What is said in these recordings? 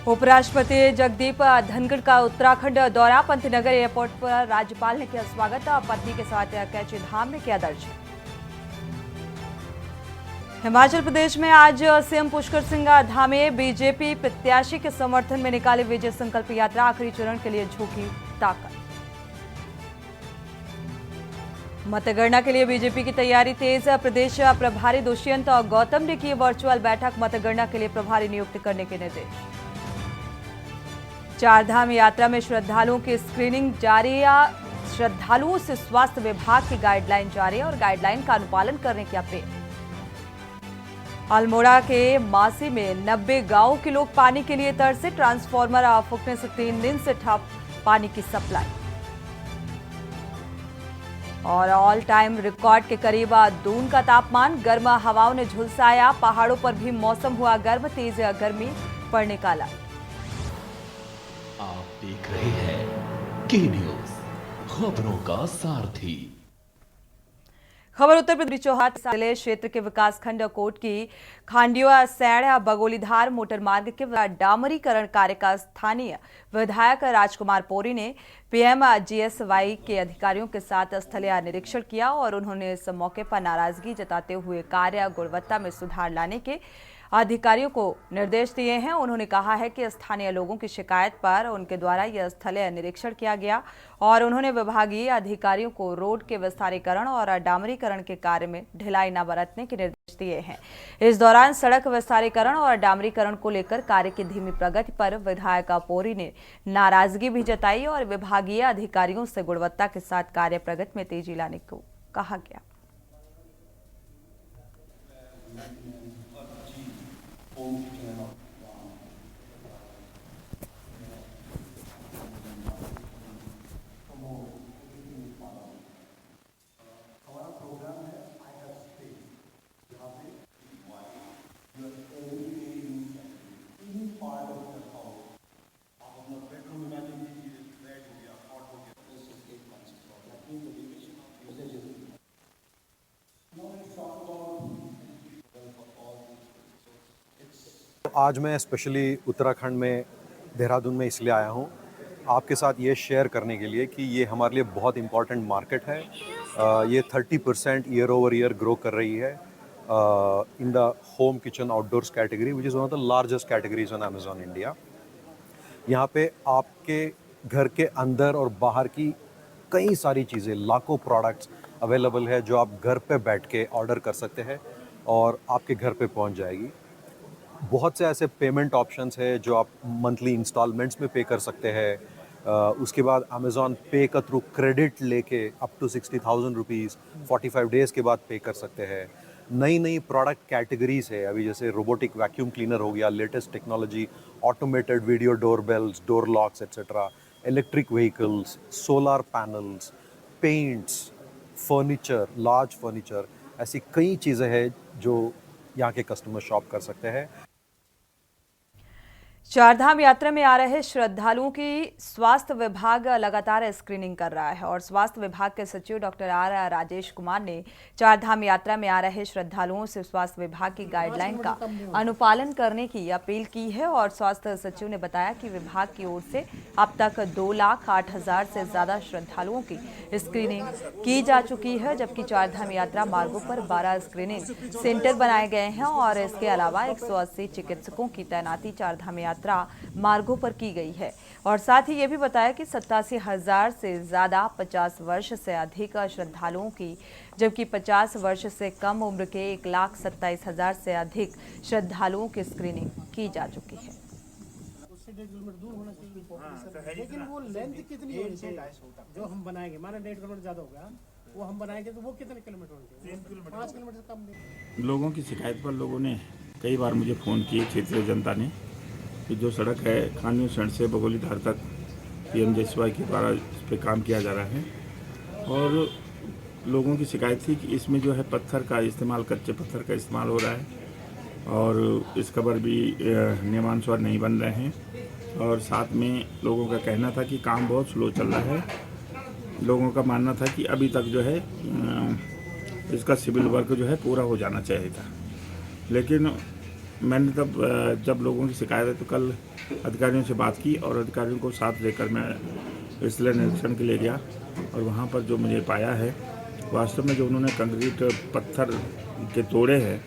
उपराष्ट्रपति जगदीप धनखड़ का उत्तराखंड दौरा। पंतनगर एयरपोर्ट पर राज्यपाल ने किया स्वागत। पत्नी के साथ कैची धाम में किया दर्शन। हिमाचल प्रदेश में आज सीएम पुष्कर सिंह धामी बीजेपी प्रत्याशी के समर्थन में निकाली विजय संकल्प यात्रा। आखिरी चरण के लिए झोंकी ताकत। मतगणना के लिए बीजेपी की तैयारी तेज। प्रदेश प्रभारी दुष्यंत गौतम ने की वर्चुअल बैठक। मतगणना के लिए प्रभारी नियुक्त करने के निर्देश। चारधाम यात्रा में श्रद्धालुओं की स्क्रीनिंग जारी है। श्रद्धालुओं से स्वास्थ्य विभाग की गाइडलाइन जारी है और गाइडलाइन का अनुपालन करने की अपील। अल्मोड़ा के मासी में 90 गांवों के लोग पानी के लिए तरसे। ट्रांसफार्मर फूंकने से 3 दिन से ठप पानी की सप्लाई। और ऑल टाइम रिकॉर्ड के करीब दून का तापमान। गर्म हवाओं ने झुलसाया। पहाड़ों पर भी मौसम हुआ गर्म। तेज गर्मी पड़ने का अलर्ट। आप देख रहे हैं के न्यूज, खबरों का सारथी। खबर उत्तर प्रदेश चौहाट जिले क्षेत्र के विकासखंड कोट की खांडिया सैड़ बगोलीधार मोटर मार्ग के डामरीकरण कार्य का स्थानीय विधायक राजकुमार पोरी ने पीएमजीएसवाई के अधिकारियों के साथ स्थलीय निरीक्षण किया और उन्होंने इस मौके पर नाराजगी जताते हुए कार्य गुणवत्ता में सुधार लाने के अधिकारियों को निर्देश दिए हैं। उन्होंने कहा है कि स्थानीय लोगों की शिकायत पर उनके द्वारा यह स्थलीय निरीक्षण किया गया और उन्होंने विभागीय अधिकारियों को रोड के विस्तारीकरण और डामरीकरण के कार्य में ढिलाई न बरतने के निर्देश दिए हैं। इस दौरान सड़क विस्तारीकरण और डामरीकरण को लेकर कार्य की धीमी प्रगति पर विधायक पोरी ने नाराजगी भी जताई और विभागीय अधिकारियों से गुणवत्ता के साथ कार्य प्रगति में तेजी लाने को कहा गया। आज मैं स्पेशली उत्तराखंड में देहरादून में इसलिए आया हूँ आपके साथ ये शेयर करने के लिए कि ये हमारे लिए बहुत इम्पॉर्टेंट मार्केट है। ये 30% ईयर ओवर ईयर ग्रो कर रही है in the home kitchen outdoors category which is one of the largest categories on Amazon India. यहाँ पे आपके घर के अंदर और बाहर की कई सारी चीज़ें, लाखों प्रोडक्ट्स अवेलेबल है जो आप घर पे बैठ के ऑर्डर कर सकते हैं और आपके घर पे पहुँच जाएगी। बहुत से ऐसे पेमेंट ऑप्शंस है जो आप मंथली इंस्टॉलमेंट्स में पे कर सकते हैं। उसके बाद अमेज़ॉन पे का थ्रू क्रेडिट लेके अप टू 60,000 रुपीज़ 45 डेज़ के बाद पे कर सकते हैं। नई नई प्रोडक्ट कैटेगरीज है अभी, जैसे रोबोटिक वैक्यूम क्लीनर हो गया, latest technology, automated video door bells, door locks etcetera, electric vehicles, solar panels, paints, furniture, large furniture, ऐसी कई चीज़ें हैं जो यहाँ के कस्टमर शॉप कर सकते हैं। चारधाम यात्रा में आ रहे श्रद्धालुओं की स्वास्थ्य विभाग लगातार स्क्रीनिंग कर रहा है और स्वास्थ्य विभाग के सचिव डॉक्टर आर राजेश कुमार ने चारधाम यात्रा में आ रहे श्रद्धालुओं से स्वास्थ्य विभाग की गाइडलाइन का अनुपालन करने की अपील की है और स्वास्थ्य सचिव ने बताया कि विभाग की ओर से अब तक 2,08,000 से ज्यादा श्रद्धालुओं की स्क्रीनिंग की जा चुकी है, जबकि चारधाम यात्रा मार्गों पर 12 स्क्रीनिंग सेंटर बनाए गए हैं और इसके अलावा 180 चिकित्सकों की तैनाती चारधाम यात्रा मार्गों पर की गई है। और साथ ही ये भी बताया कि 87,000 से ज्यादा 50 वर्ष से अधिक श्रद्धालुओं की, जबकि 50 वर्ष से कम उम्र के 1,27,000 से अधिक श्रद्धालुओं की स्क्रीनिंग की जा चुकी है। लेकिन वो लेंथ कितनी होनी चाहिए जो हम बनाएंगे, माना 1.5 किलोमीटर ज्यादा होगा, वो हम बनाएंगे तो वो कितने किलोमीटर होंगे? 3 किलोमीटर, 5 किलोमीटर से कम नहीं। लोगों की शिकायत पर लोगों ने कई बार मुझे फ़ोन किए, क्षेत्रीय जनता ने, कि जो सड़क है खानियों सड़ से बगोलीधार तक पीएमजीएसवाई के द्वारा इस पर काम किया जा रहा है और लोगों की शिकायत थी कि इसमें जो है पत्थर का इस्तेमाल, कच्चे पत्थर का इस्तेमाल हो रहा है और इस कबर भी नियमानुसार नहीं बन रहे हैं और साथ में लोगों का कहना था कि काम बहुत स्लो चल रहा है। लोगों का मानना था कि अभी तक जो है इसका सिविल वर्क जो है पूरा हो जाना चाहिए था, लेकिन मैंने तब जब लोगों की शिकायत है तो कल अधिकारियों से बात की और अधिकारियों को साथ लेकर मैं स्थलीय निरीक्षण के लिए गया और वहाँ पर जो मुझे पाया है, वास्तव में जो उन्होंने कंक्रीट पत्थर के तोड़े हैं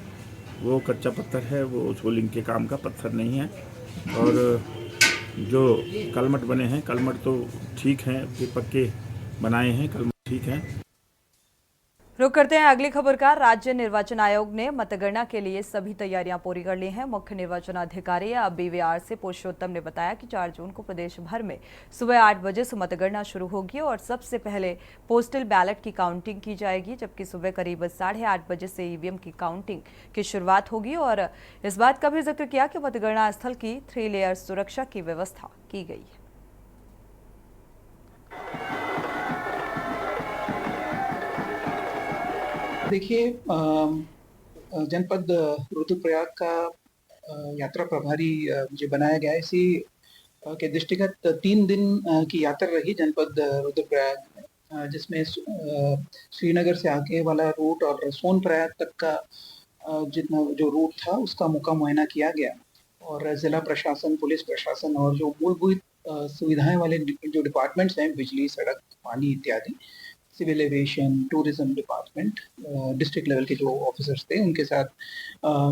वो कच्चा पत्थर है, वो सोलिंग के काम का पत्थर नहीं है। और जो कलमट बने हैं, कलमट तो ठीक हैं, ये पक्के बनाए हैं, कलमट ठीक हैं। रुक करते हैं अगली खबर का। राज्य निर्वाचन आयोग ने मतगणना के लिए सभी तैयारियां पूरी कर ली हैं। मुख्य निर्वाचन अधिकारी बीवीआर से पुरुषोत्तम ने बताया कि 4 जून को प्रदेश भर में सुबह 8 बजे से मतगणना शुरू होगी और सबसे पहले पोस्टल बैलेट की काउंटिंग की जाएगी, जबकि सुबह करीब 8:30 बजे से ईवीएम की काउंटिंग की शुरुआत होगी। और इस बात का भी जिक्र किया कि मतगणना स्थल की 3 लेयर सुरक्षा की व्यवस्था की गई है। देखिए, जनपद रुद्रप्रयाग का यात्रा प्रभारी मुझे बनाया गया है। इसी के दृष्टिगत 3 दिन की यात्रा रही जनपद रुद्रप्रयाग में, जिसमें श्रीनगर से आगे वाला रूट और सोनप्रयाग तक का जितना जो रूट था उसका मुका मुआयना किया गया और जिला प्रशासन, पुलिस प्रशासन और जो मूलभूत सुविधाएं वाले जो डिपार्टमेंट्स हैं, बिजली, सड़क, पानी इत्यादि, civil aviation, tourism department, district level के जो ऑफिसर्स थे उनके साथ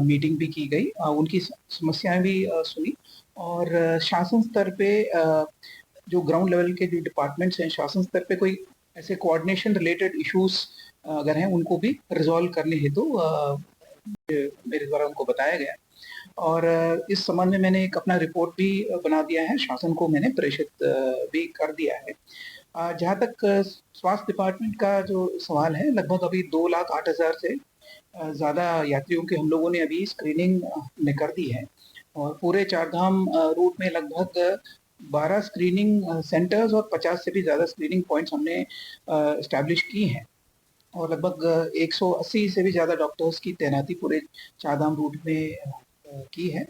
मीटिंग भी की गई, उनकी समस्याएं भी सुनी और शासन स्तर पे जो ग्राउंड लेवल के जो डिपार्टमेंट्स हैं, शासन स्तर पे कोई ऐसे कोऑर्डिनेशन रिलेटेड इश्यूज अगर हैं उनको भी रिजॉल्व करने हेतु मेरे द्वारा उनको बताया गया और इस संबंध में मैंने एक अपना रिपोर्ट भी बना दिया है, शासन को मैंने प्रेषित भी कर दिया है। जहाँ तक स्वास्थ्य डिपार्टमेंट का जो सवाल है, लगभग अभी 2,08,000 से ज़्यादा यात्रियों के हम लोगों ने अभी स्क्रीनिंग में कर दी है और पूरे चारधाम रूट में लगभग 12 स्क्रीनिंग सेंटर्स और 50 से भी ज़्यादा स्क्रीनिंग पॉइंट्स हमने इस्टेब्लिश की हैं और लगभग 180 से भी ज़्यादा डॉक्टर्स की तैनाती पूरे चारधाम रूट में की है।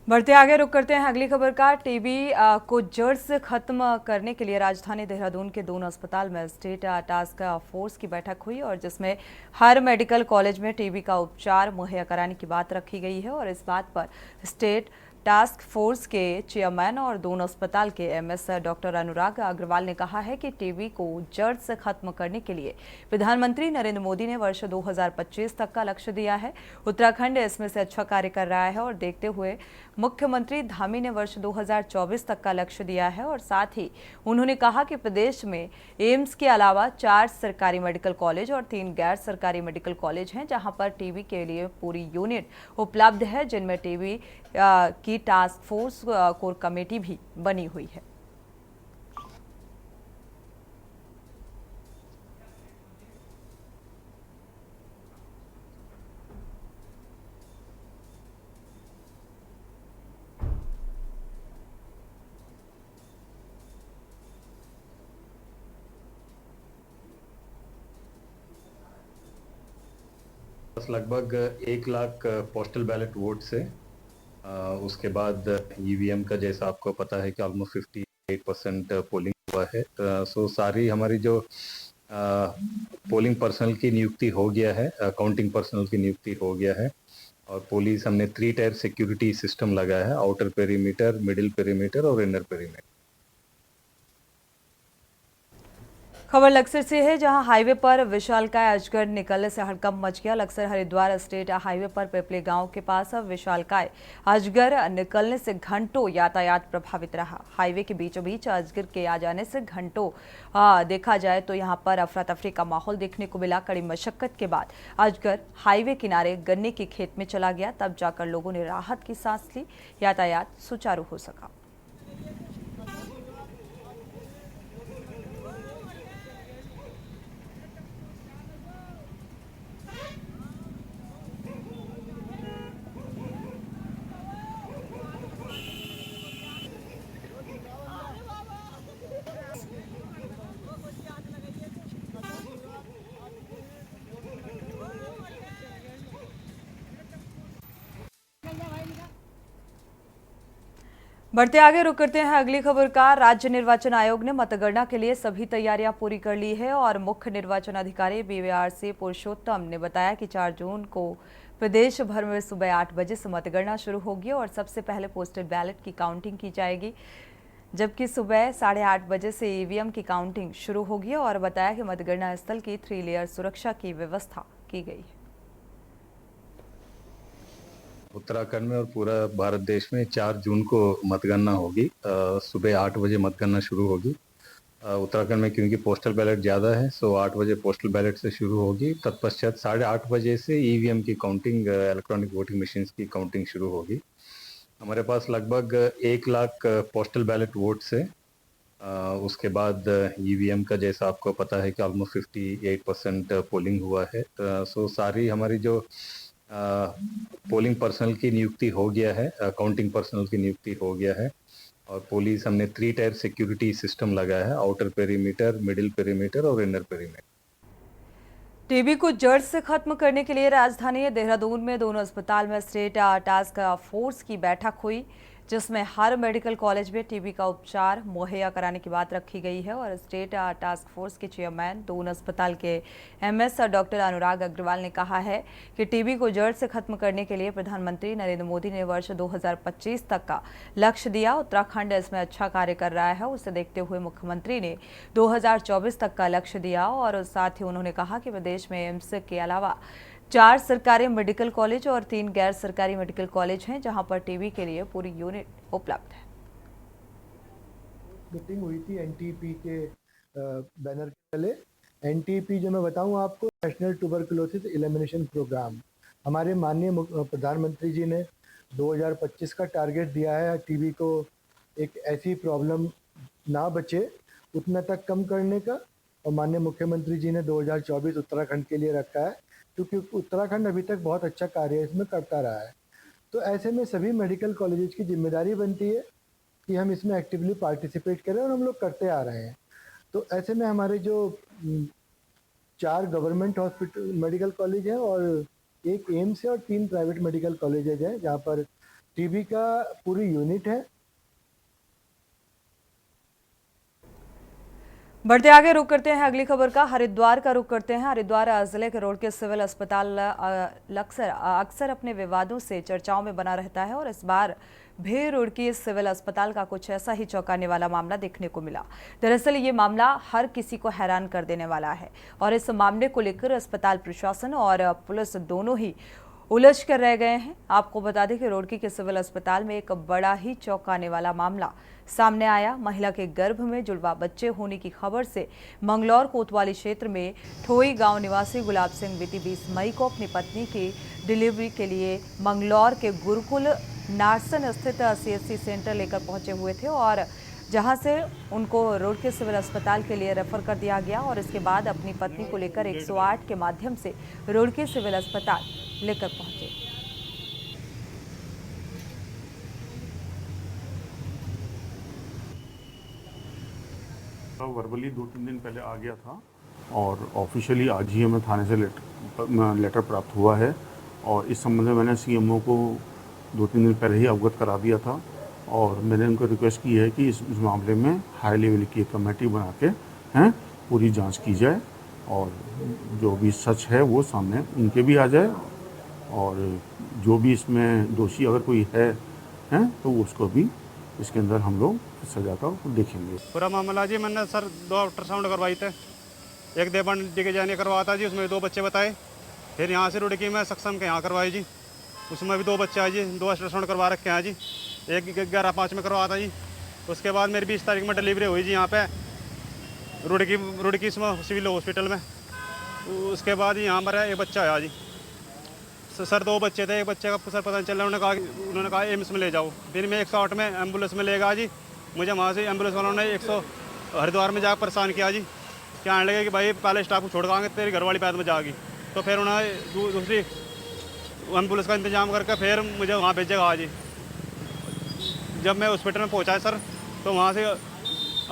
बढ़ते आगे रुक करते हैं अगली खबर का। टीबी को जड़ से खत्म करने के लिए राजधानी देहरादून के दोनों अस्पताल में स्टेट टास्क फोर्स की बैठक हुई और जिसमें हर मेडिकल कॉलेज में टीबी का उपचार मुहैया कराने की बात रखी गई है और इस बात पर स्टेट टास्क फोर्स के चेयरमैन और दोनों अस्पताल के एमएस डॉक्टर अनुराग अग्रवाल ने कहा है कि टीबी को जड़ से खत्म करने के लिए प्रधानमंत्री नरेंद्र मोदी ने वर्ष 2025 तक का लक्ष्य दिया है। उत्तराखंड इसमें से अच्छा कार्य कर रहा है और देखते हुए मुख्यमंत्री धामी ने वर्ष 2024 तक का लक्ष्य दिया है और साथ ही उन्होंने कहा कि प्रदेश में एम्स के अलावा 4 सरकारी मेडिकल कॉलेज और 3 गैर सरकारी मेडिकल कॉलेज हैं जहां पर टीबी के लिए पूरी यूनिट उपलब्ध है, जिनमें टीबी की टास्क फोर्स कोर कमेटी भी बनी हुई है। लगभग 1 लाख पोस्टल बैलेट वोट से उसके बाद ईवीएम का जैसा आपको पता है कि ऑलमोस्ट 58% पोलिंग हुआ है। सो सारी हमारी जो पोलिंग पर्सनल की नियुक्ति हो गया है, काउंटिंग पर्सनल की नियुक्ति हो गया है और पुलिस हमने 3 टायर सिक्योरिटी सिस्टम लगाया है, आउटर पेरीमीटर, मिडिल पेरीमीटर और इनर पेरीमीटर। खबर लक्सर से है, जहां हाईवे पर विशालकाय अजगर निकलने से हड़कंप मच गया। लक्सर हरिद्वार स्टेट हाईवे पर पिपले गांव के पास विशालकाय अजगर निकलने से घंटों यातायात प्रभावित रहा। हाईवे के बीचों बीच अजगर के आ जाने से घंटों देखा जाए तो यहां पर अफरा तफरी का माहौल देखने को मिला। कड़ी मशक्कत के बाद अजगर हाईवे किनारे गन्ने के खेत में चला गया, तब जाकर लोगों ने राहत की सांस ली, यातायात सुचारू हो सका। बढ़ते आगे रुक करते हैं अगली खबर का। राज्य निर्वाचन आयोग ने मतगणना के लिए सभी तैयारियां पूरी कर ली है और मुख्य निर्वाचन अधिकारी BVRC पुरुषोत्तम ने बताया कि 4 जून को प्रदेश भर में सुबह 8 बजे से मतगणना शुरू होगी और सबसे पहले पोस्टल बैलेट की काउंटिंग की जाएगी, जबकि सुबह 8:30 बजे से EVM की काउंटिंग शुरू होगी और बताया कि मतगणना स्थल की 3 लेयर सुरक्षा की व्यवस्था की गई है। उत्तराखंड में और पूरा भारत देश में 4 जून को मतगणना होगी। सुबह 8 बजे मतगणना शुरू होगी। उत्तराखंड में क्योंकि पोस्टल बैलेट ज़्यादा है, सो 8 बजे पोस्टल बैलेट से शुरू होगी। तत्पश्चात 8:30 बजे से EVM की काउंटिंग, इलेक्ट्रॉनिक वोटिंग मशीन्स की काउंटिंग शुरू होगी। हमारे पास लगभग 1 लाख पोस्टल बैलेट वोट्स है। उसके बाद EVM का, जैसा आपको पता है कि ऑलमोस्ट 58% पोलिंग हुआ है। सो सारी हमारी जो पोलिंग पर्सनल की नियुक्ति हो गया है, काउंटिंग पर्सनल की नियुक्ति हो गया है और पुलिस हमने 3 टायर सिक्योरिटी सिस्टम लगाया है, आउटर पेरीमीटर, मिडिल पेरीमीटर और इनर पेरीमीटर। टीबी को जड़ से खत्म करने के लिए राजधानी देहरादून में दोनों अस्पताल में स्टेट टास्क फोर्स की बैठक हुई, जिसमें हर मेडिकल कॉलेज में टीबी का उपचार मुहैया कराने की बात रखी गई है। और स्टेट टास्क फोर्स के चेयरमैन दोनों अस्पताल के MS डॉक्टर अनुराग अग्रवाल ने कहा है कि टीबी को जड़ से खत्म करने के लिए प्रधानमंत्री नरेंद्र मोदी ने वर्ष 2025 तक का लक्ष्य दिया। उत्तराखंड इसमें अच्छा कार्य कर रहा है, उसे देखते हुए मुख्यमंत्री ने 2024 तक का लक्ष्य दिया और साथ ही उन्होंने कहा कि प्रदेश में एम्स के अलावा 4 सरकारी मेडिकल कॉलेज और 3 गैर सरकारी मेडिकल कॉलेज हैं, जहां पर टीबी के लिए पूरी यूनिट उपलब्ध है। मीटिंग हुई थी NTP के बैनर के तले। NTP जो मैं बताऊं आपको, नेशनल ट्यूबरकुलोसिस एलिमिनेशन प्रोग्राम, हमारे माननीय प्रधानमंत्री जी ने 2025 का टारगेट दिया है टीबी को एक ऐसी प्रॉब्लम ना बचे उतना तक कम करने का, और माननीय मुख्यमंत्री जी ने 2024 उत्तराखंड के लिए रखा है, क्योंकि उत्तराखंड अभी तक बहुत अच्छा कार्य इसमें करता रहा है। तो ऐसे में सभी मेडिकल कॉलेजेस की जिम्मेदारी बनती है कि हम इसमें एक्टिवली पार्टिसिपेट करें और हम लोग करते आ रहे हैं। तो ऐसे में हमारे जो 4 गवर्नमेंट हॉस्पिटल मेडिकल कॉलेज हैं और 1 एम्स है और 3 प्राइवेट मेडिकल कॉलेजेज हैं, जहाँ पर टीबी का पूरी यूनिट है। बढ़ते आगे रुक करते हैं अगली खबर का। हरिद्वार का रुख करते हैं। हरिद्वार जिले के रोड के सिविल अस्पताल अक्सर अपने विवादों से चर्चाओं में बना रहता है और इस बार भी रुड़की सिविल अस्पताल का कुछ ऐसा ही चौंकाने वाला मामला देखने को मिला। दरअसल ये मामला हर किसी को हैरान कर देने वाला है और इस मामले को लेकर अस्पताल प्रशासन और पुलिस दोनों ही उलझ कर रह गए हैं। आपको बता दें कि रुड़की के सिविल अस्पताल में एक बड़ा ही चौंकाने वाला मामला सामने आया। महिला के गर्भ में जुड़वा बच्चे होने की खबर से मंगलौर कोतवाली क्षेत्र में ठोई गांव निवासी गुलाब सिंह बीती 20 मई को अपनी पत्नी की डिलीवरी के लिए मंगलौर के गुरुकुल नारसन स्थित CHC सेंटर लेकर पहुंचे हुए थे और जहां से उनको रुड़की सिविल अस्पताल के लिए रेफर कर दिया गया और इसके बाद अपनी पत्नी को लेकर 108 के माध्यम से रुड़की सिविल अस्पताल लेकर पहुंचे। वर्बली 2-3 दिन पहले आ गया था और ऑफिशियली आज ही हमें थाने से लेटर प्राप्त हुआ है और इस संबंध में मैंने CMO को 2-3 दिन पहले ही अवगत करा दिया था और मैंने उनको रिक्वेस्ट की है कि इस मामले में हाई लेवल की एक कमेटी बना के पूरी जांच की जाए और जो भी सच है वो सामने उनके भी आ जाए और जो भी इसमें दोषी अगर कोई है तो उसको भी इसके अंदर हम लोग सजा का देखेंगे। पूरा मामला जी, मैंने सर 2 अल्ट्रासाउंड करवाई थे, एक देवन डिगे जाने करवाया था जी, उसमें 2 बच्चे बताए। फिर यहाँ से रुड़की में सक्षम के यहाँ करवाई जी, उसमें भी 2 बच्चे आए जी, 2 अल्ट्रासाउंड करवा रखे हैं जी, एक 11/5 में करवाया था जी। उसके बाद मेरी 20 तारीख में डिलीवरी हुई जी यहाँ पे रुड़की सिविल हॉस्पिटल में। उसके बाद यहाँ मेरा एक बच्चा आया जी। सर 2 बच्चे थे, एक बच्चे का सर पता नहीं चल रहा, उन्होंने कहा एम्स में ले जाओ। फिर मैं 108 में एम्बुलेंस में ले गया जी। मुझे वहाँ से एम्बुलेंस वालों ने 100 हरिद्वार में जाकर परेशान किया जी, क्या आने लगे कि भाई पहले स्टाफ को छोड़ के आएंगे, तेरी घरवाली पैद में जाएगी। तो फिर उन्होंने दूसरी एम्बुलेंस का इंतजाम करके फिर मुझे वहाँ भेजेगा आज जी। जब मैं हॉस्पिटल में पहुँचा सर, तो वहाँ से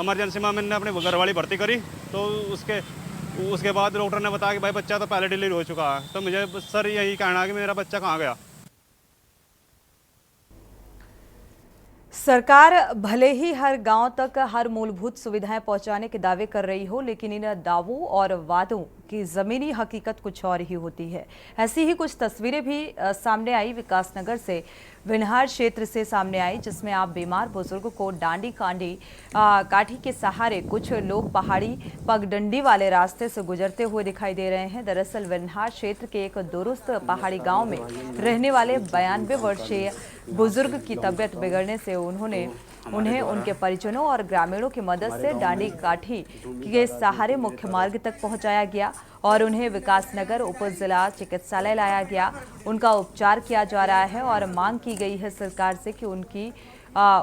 इमरजेंसी में मैंने अपनी घरवाली भर्ती करी, तो उसके बाद डॉक्टर ने बताया कि भाई बच्चा तो पहले डिलीवरी हो चुका है। तो मुझे सर यही कहना है कि मेरा बच्चा कहाँ गया। सरकार भले ही हर गांव तक हर मूलभूत सुविधाएं पहुंचाने के दावे कर रही हो, लेकिन इन दावों और वादों की जमीनी हकीकत कुछ और ही होती है। ऐसी ही कुछ तस्वीरें भी सामने आई विकासनगर से, विन्हार क्षेत्र से सामने आई, जिसमें आप बीमार बुजुर्ग को डांडी काठी के सहारे कुछ लोग पहाड़ी पगडंडी वाले रास्ते से गुजरते हुए दिखाई दे रहे हैं। दरअसल विन्हार क्षेत्र के एक दुरुस्त पहाड़ी गांव में रहने वाले 92 वर्षीय बुजुर्ग की तबीयत बिगड़ने से उन्हें उनके परिजनों और ग्रामीणों की मदद से डांडी काठी के सहारे मुख्य मार्ग तक पहुंचाया गया और उन्हें विकासनगर उप जिला चिकित्सालय लाया गया। उनका उपचार किया जा रहा है और मांग की गई है सरकार से कि उनकी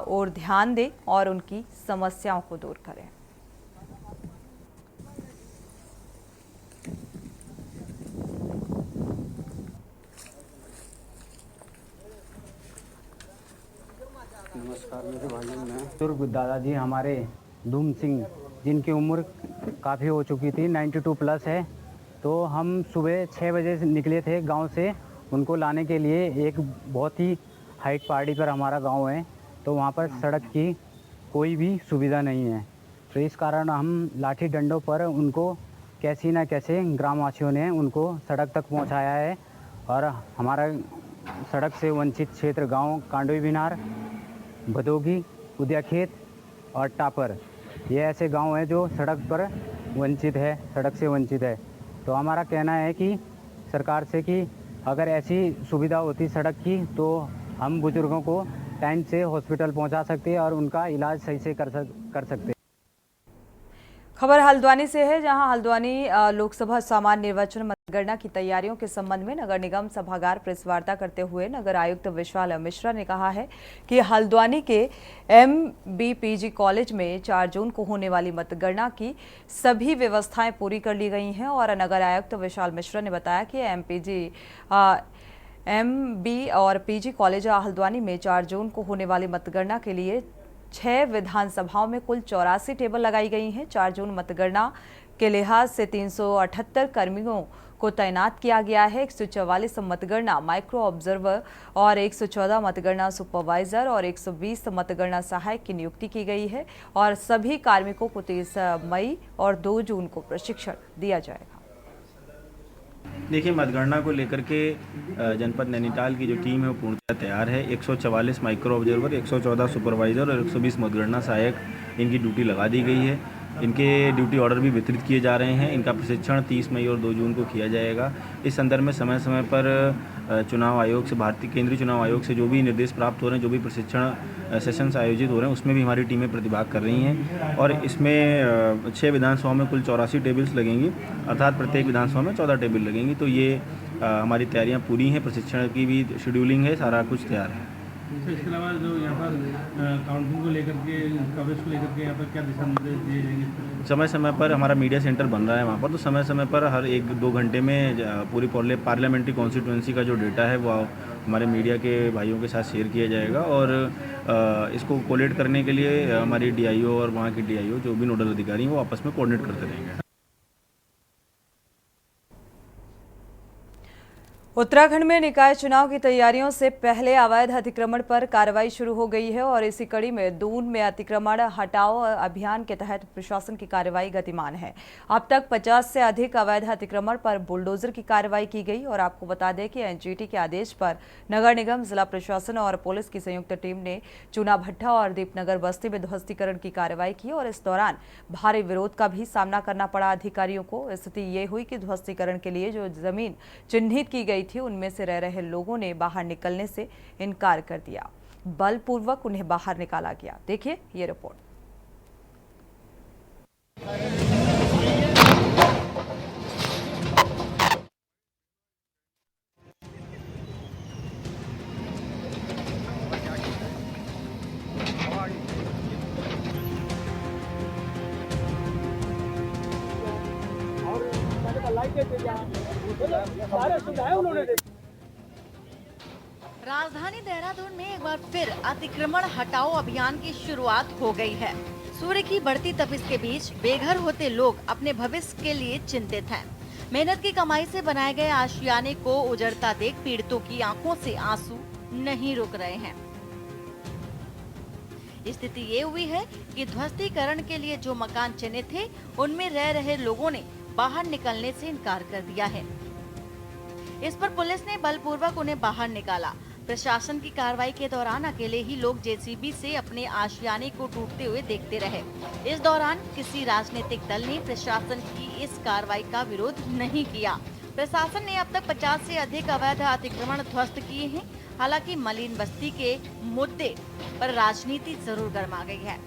ओर ध्यान दें और उनकी समस्याओं को दूर करें। नमस्कार मेरे भाइयों, मैं बुजुर्ग दादाजी हमारे धूम सिंह, जिनकी उम्र काफ़ी हो चुकी थी, 92 प्लस है। तो हम सुबह 6 बजे से निकले थे गांव से उनको लाने के लिए। एक बहुत ही हाइट पहाड़ी पर हमारा गांव है, तो वहां पर सड़क की कोई भी सुविधा नहीं है। तो इस कारण हम लाठी डंडों पर उनको कैसी ना कैसे ग्रामवासियों ने उनको सड़क तक पहुंचाया है। और हमारा सड़क से वंचित क्षेत्र गाँव कांडोई विन्हार, भदोगी, उदयाखेत और टापर, ये ऐसे गांव हैं जो सड़क पर वंचित है, सड़क से वंचित है। तो हमारा कहना है कि सरकार से कि अगर ऐसी सुविधा होती सड़क की तो हम बुजुर्गों को टाइम से हॉस्पिटल पहुंचा सकते हैं और उनका इलाज सही से कर सकते। खबर हल्द्वानी से है, जहां हल्द्वानी लोकसभा सामान्य निर्वाचन मतगणना की तैयारियों के संबंध में नगर निगम सभागार प्रेस वार्ता करते हुए नगर आयुक्त विशाल मिश्रा ने कहा है कि हल्द्वानी के MBPG कॉलेज में 4 जून को होने वाली मतगणना की सभी व्यवस्थाएं पूरी कर ली गई हैं। और नगर आयुक्त विशाल मिश्रा ने बताया कि MB और PG कॉलेज हल्द्वानी में 4 जून को होने वाली मतगणना के लिए 6 विधानसभाओं में कुल 84 टेबल लगाई गई हैं। 4 जून मतगणना के लिहाज से 378 कर्मियों को तैनात किया गया है। 144 मतगणना माइक्रो ऑब्जर्वर और 114 मतगणना सुपरवाइजर और 120 मतगणना सहायक की नियुक्ति की गई है और सभी कार्मिकों को 30 मई और 2 जून को प्रशिक्षण दिया जाएगा। देखिए, मतगणना को लेकर के जनपद नैनीताल की जो टीम है वो पूर्णतः तैयार है। 144 माइक्रो ऑब्जर्वर, 114 सुपरवाइजर और 120 मतगणना सहायक इनकी ड्यूटी लगा दी गई है। इनके ड्यूटी ऑर्डर भी वितरित किए जा रहे हैं। इनका प्रशिक्षण 30 मई और 2 जून को किया जाएगा। इस संदर्भ में समय समय पर चुनाव आयोग से, भारतीय केंद्रीय चुनाव आयोग से जो भी निर्देश प्राप्त हो रहे हैं, जो भी प्रशिक्षण सेशंस आयोजित हो रहे हैं, उसमें भी हमारी टीमें प्रतिभाग कर रही हैं। और इसमें 6 विधानसभाओं में कुल 84 टेबल्स लगेंगी, अर्थात प्रत्येक विधानसभा में 14 टेबल लगेंगी। तो ये हमारी तैयारियाँ पूरी हैं, प्रशिक्षण की भी शेड्यूलिंग है, सारा कुछ तैयार है। इसके अलावा जो यहाँ पर काउंटिंग को लेकर के, कवरेज को लेकर के यहाँ पर क्या दिशा निर्देश दिए जाएंगे? समय समय पर हमारा मीडिया सेंटर बन रहा है वहाँ पर, तो समय समय पर हर 1-2 घंटे में पूरी पार्लियामेंट्री कॉन्स्टिट्यूंसी का जो डेटा है वो हमारे मीडिया के भाइयों के साथ शेयर किया जाएगा। और इसको कोलेट करने के लिए हमारी DIO और वहाँ की DIO जो भी नोडल अधिकारी हैं वो आपस में कोऑर्डिनेट करते रहेंगे। उत्तराखंड में निकाय चुनाव की तैयारियों से पहले अवैध अतिक्रमण पर कार्रवाई शुरू हो गई है और इसी कड़ी में दून में अतिक्रमण हटाओ अभियान के तहत प्रशासन की कार्रवाई गतिमान है। अब तक 50 से अधिक अवैध अतिक्रमण पर बुलडोजर की कार्रवाई की गई और आपको बता दें कि NGT के आदेश पर नगर निगम, जिला प्रशासन और पुलिस की संयुक्त टीम ने चूना भट्टा और दीपनगर बस्ती में ध्वस्तीकरण की कार्रवाई की और इस दौरान भारी विरोध का भी सामना करना पड़ा अधिकारियों को। स्थिति ये हुई कि ध्वस्तीकरण के लिए जो जमीन चिन्हित की गई थी उनमें से रह रहे लोगों ने बाहर निकलने से इनकार कर दिया। बलपूर्वक उन्हें बाहर निकाला गया। देखिए ये रिपोर्ट। राजधानी देहरादून में एक बार फिर अतिक्रमण हटाओ अभियान की शुरुआत हो गई है। सूर्य की बढ़ती तपिश के बीच बेघर होते लोग अपने भविष्य के लिए चिंतित हैं। मेहनत की कमाई से बनाए गए आशियाने को उजड़ता देख पीड़ितों की आंखों से आंसू नहीं रुक रहे हैं। स्थिति ये हुई है कि ध्वस्तीकरण के लिए जो मकान चिन्हित थे उनमें रह रहे लोगों ने बाहर निकलने से इनकार कर दिया है। इस पर पुलिस ने बलपूर्वक उन्हें बाहर निकाला। प्रशासन की कार्रवाई के दौरान अकेले ही लोग जेसीबी से अपने आशियाने को टूटते हुए देखते रहे। इस दौरान किसी राजनीतिक दल ने प्रशासन की इस कार्रवाई का विरोध नहीं किया। प्रशासन ने अब तक 50 से अधिक अवैध अतिक्रमण ध्वस्त किए हैं। हालांकि मलिन बस्ती के मुद्दे पर राजनीति जरूर गर्मा गई है।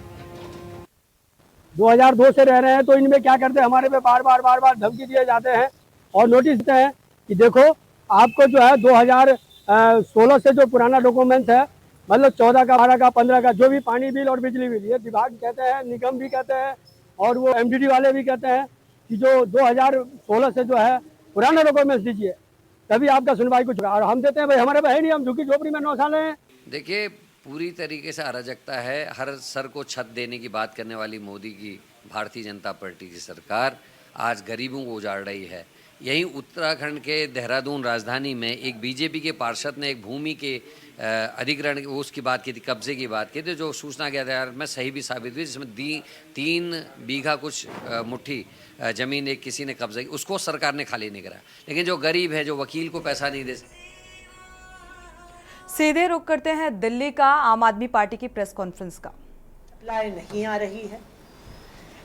2002 से रह रहे हैं तो इनमें क्या करते हैं, हमारे पे बार बार धमकी दिए जाते हैं और नोटिस देते हैं कि देखो आपको जो है 2016 से जो पुराना डॉक्यूमेंट्स है, मतलब 14 का 12 का 15 का जो भी पानी बिल और बिजली बिल, ये विभाग कहते हैं, निगम भी कहते हैं और वो एमडीडी वाले भी कहते हैं कि जो 2016 से जो है पुराना डॉक्यूमेंट्स दीजिए तभी आपका सुनवाई कुछ। और हम देते हैं भाई, हमारे पास है नहीं, हम झुग्गी झोपड़ी में 9 साल हैं। देखिए, पूरी तरीके से अराजकता है। हर सर को छत देने की बात करने वाली मोदी की भारतीय जनता पार्टी की सरकार आज गरीबों को उजाड़ रही है। यहीं उत्तराखंड के देहरादून राजधानी में एक बीजेपी के पार्षद ने एक भूमि के अधिग्रहण उसकी बात की थी, कब्जे की बात की थी, जो सूचना के आधार में सही भी साबित हुई, जिसमें 3 बीघा कुछ मुट्ठी जमीन एक किसी ने कब्जा की, उसको सरकार ने खाली नहीं कराया। लेकिन जो गरीब है, जो वकील को पैसा नहीं दे। सीधे रुख करते हैं दिल्ली का आम आदमी पार्टी की प्रेस कॉन्फ्रेंस का। सप्लाई नहीं आ रही है।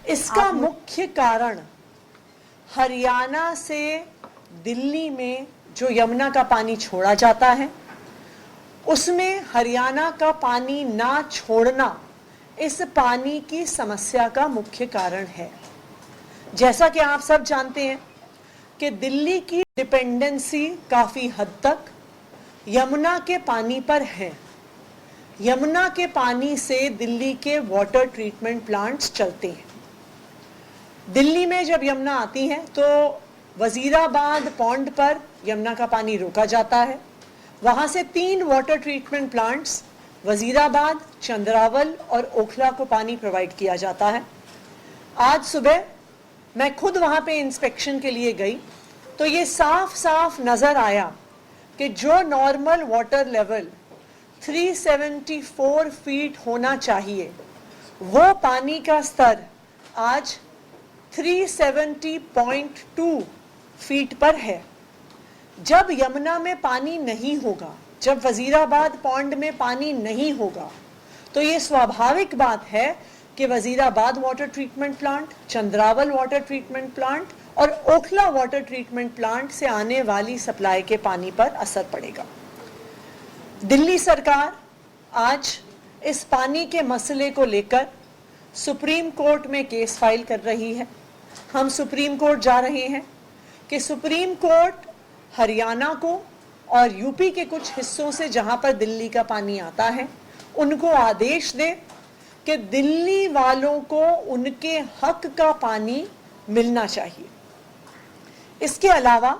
इसका मुख्य कारण हरियाणा से दिल्ली में जो यमुना का पानी छोड़ा जाता है, उसमें हरियाणा का पानी ना छोड़ना इस पानी की समस्या का मुख्य कारण है। जैसा कि आप सब जानते हैं कि दिल्ली की डिपेंडेंसी काफ़ी हद तक यमुना के पानी पर है। यमुना के पानी से दिल्ली के वाटर ट्रीटमेंट प्लांट्स चलते हैं। दिल्ली में जब यमुना आती है तो वजीराबाद पॉन्ड पर यमुना का पानी रोका जाता है। वहाँ से 3 water treatment plants Wazirabad, Chandrawal और ओखला को पानी प्रोवाइड किया जाता है। आज सुबह मैं खुद वहाँ पे इंस्पेक्शन के लिए गई तो ये साफ नज़र आया कि जो नॉर्मल वाटर लेवल 374 फीट होना चाहिए, वो पानी का स्तर आज 370.2 फीट पर है। जब यमुना में पानी नहीं होगा, जब वजीराबाद पॉन्ड में पानी नहीं होगा, तो ये स्वाभाविक बात है कि Wazirabad water treatment plant, Chandrawal water treatment plant और ओखला वाटर ट्रीटमेंट प्लांट से आने वाली सप्लाई के पानी पर असर पड़ेगा। दिल्ली सरकार आज इस पानी के मसले को लेकर सुप्रीम कोर्ट में केस फाइल कर रही है। हम सुप्रीम कोर्ट जा रहे हैं कि सुप्रीम कोर्ट हरियाणा को और यूपी के कुछ हिस्सों से जहां पर दिल्ली का पानी आता है, उनको आदेश दे कि दिल्ली वालों को उनके हक का पानी मिलना चाहिए। इसके अलावा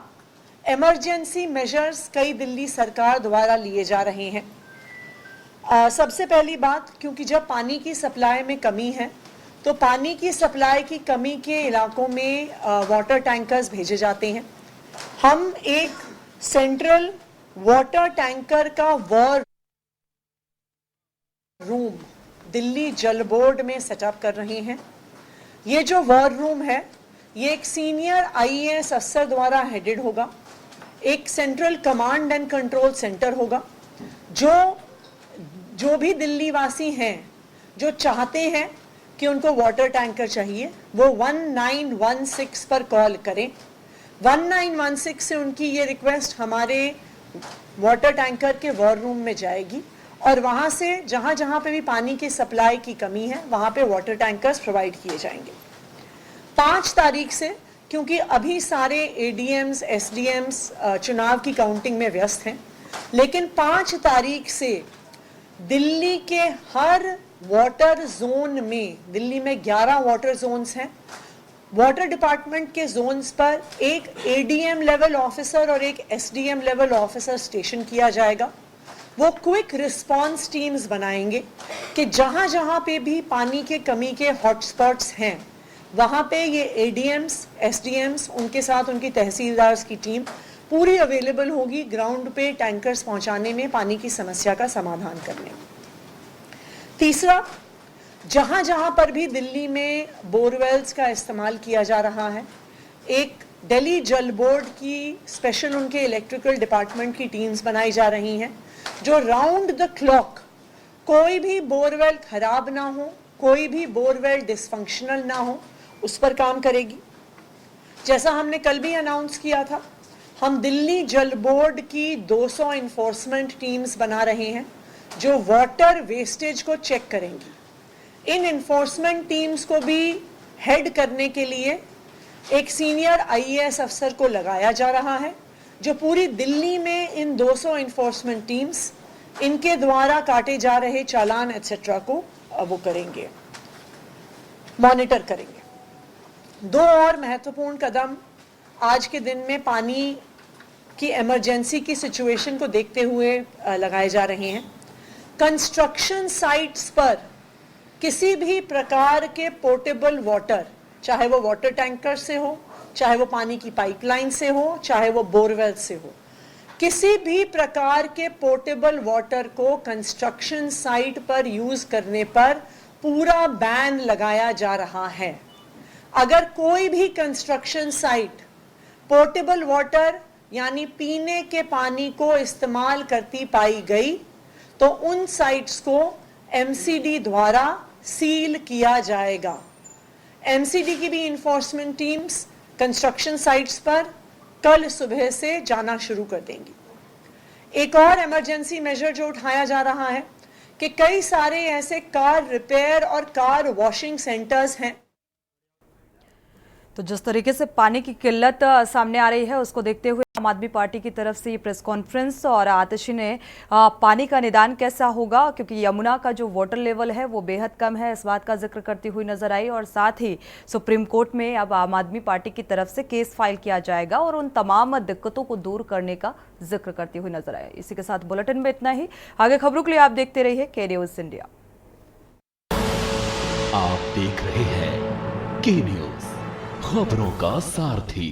इमरजेंसी मेजर्स कई दिल्ली सरकार द्वारा लिए जा रहे हैं। सबसे पहली बात, क्योंकि जब पानी की सप्लाई में कमी है तो पानी की सप्लाई की कमी के इलाकों में वाटर टैंकर्स भेजे जाते हैं। हम एक सेंट्रल वाटर टैंकर का वॉर रूम दिल्ली जल बोर्ड में सेटअप कर रहे हैं। ये जो वॉर रूम है, ये एक सीनियर आईएएस अफसर द्वारा हेडेड होगा। एक central command and control centre होगा। जो भी दिल्ली वासी हैं जो चाहते हैं कि उनको वाटर टैंकर चाहिए, वो 1916 पर कॉल करें। 1916 से उनकी ये रिक्वेस्ट हमारे वाटर टैंकर के वॉर रूम में जाएगी और वहाँ से जहाँ जहाँ पे भी पानी की सप्लाई की कमी है, वहाँ पे वाटर टैंकर्स प्रोवाइड किए जाएंगे। 5 तारीख से, क्योंकि अभी सारे एडीएम्स, एसडीएम्स चुनाव की काउंटिंग में व्यस्त हैं, लेकिन 5 तारीख से दिल्ली के हर वाटर जोन में, दिल्ली में 11 वाटर जोन्स हैं, वाटर डिपार्टमेंट के जोन्स पर एक एडीएम लेवल ऑफिसर और एक एसडीएम लेवल ऑफिसर स्टेशन किया जाएगा। वो क्विक रिस्पांस टीम्स बनाएंगे कि जहाँ जहाँ पे भी पानी के कमी के हॉटस्पॉट्स हैं, वहाँ पे ये एडीएम्स, एसडीएम्स, उनके साथ उनकी तहसीलदार्स की टीम पूरी अवेलेबल होगी ग्राउंड पे टैंकर्स पहुँचाने में, पानी की समस्या का समाधान करने में। तीसरा, जहां जहां पर भी दिल्ली में बोरवेल्स का इस्तेमाल किया जा रहा है, एक दिल्ली जल बोर्ड की स्पेशल उनके इलेक्ट्रिकल डिपार्टमेंट की टीम्स बनाई जा रही हैं जो राउंड द क्लॉक कोई भी बोरवेल खराब ना हो, कोई भी बोरवेल डिसफंक्शनल ना हो, उस पर काम करेगी। जैसा हमने कल भी अनाउंस किया था, हम दिल्ली जल बोर्ड की 200 इन्फोर्समेंट टीम्स बना रहे हैं जो वाटर वेस्टेज को चेक करेंगी। इन इन्फोर्समेंट टीम्स को भी हेड करने के लिए एक सीनियर आईएएस अफसर को लगाया जा रहा है जो पूरी दिल्ली में इन 200 इन्फोर्समेंट टीम्स इनके द्वारा काटे जा रहे चालान एटसेट्रा को वो करेंगे, मॉनिटर करेंगे। दो और महत्वपूर्ण कदम आज के दिन में पानी की इमरजेंसी की सिचुएशन को देखते हुए लगाए जा रहे हैं। कंस्ट्रक्शन साइट्स पर किसी भी प्रकार के पोर्टेबल वाटर, चाहे वो वाटर टैंकर से हो, चाहे वो पानी की पाइपलाइन से हो, चाहे वो बोरवेल से हो, किसी भी प्रकार के पोर्टेबल वाटर को कंस्ट्रक्शन साइट पर यूज करने पर पूरा बैन लगाया जा रहा है। अगर कोई भी कंस्ट्रक्शन साइट पोर्टेबल वाटर यानी पीने के पानी को इस्तेमाल करती पाई गई तो उन साइट्स को एमसीडी द्वारा सील किया जाएगा। एमसीडी की भी इन्फोर्समेंट टीम्स कंस्ट्रक्शन साइट्स पर कल सुबह से जाना शुरू कर देंगी। एक और इमरजेंसी मेजर जो उठाया जा रहा है कि कई सारे ऐसे कार रिपेयर और कार वॉशिंग सेंटर्स हैं। तो जिस तरीके से पानी की किल्लत सामने आ रही है उसको देखते हुए आम आदमी पार्टी की तरफ से ये प्रेस कॉन्फ्रेंस और आतिशी ने पानी का निदान कैसा होगा, क्योंकि यमुना का जो वाटर लेवल है वो बेहद कम है, इस बात का जिक्र करती हुई नजर आई। और साथ ही सुप्रीम कोर्ट में अब आम आदमी पार्टी की तरफ से केस फाइल किया जाएगा और उन तमाम दिक्कतों को दूर करने का जिक्र करती हुई नजर आई। इसी के साथ बुलेटिन में इतना ही। आगे खबरों के लिए आप देखते रहिए के न्यूज इंडिया। आप देख रहे हैं के न्यूज, खबरों का सारथी।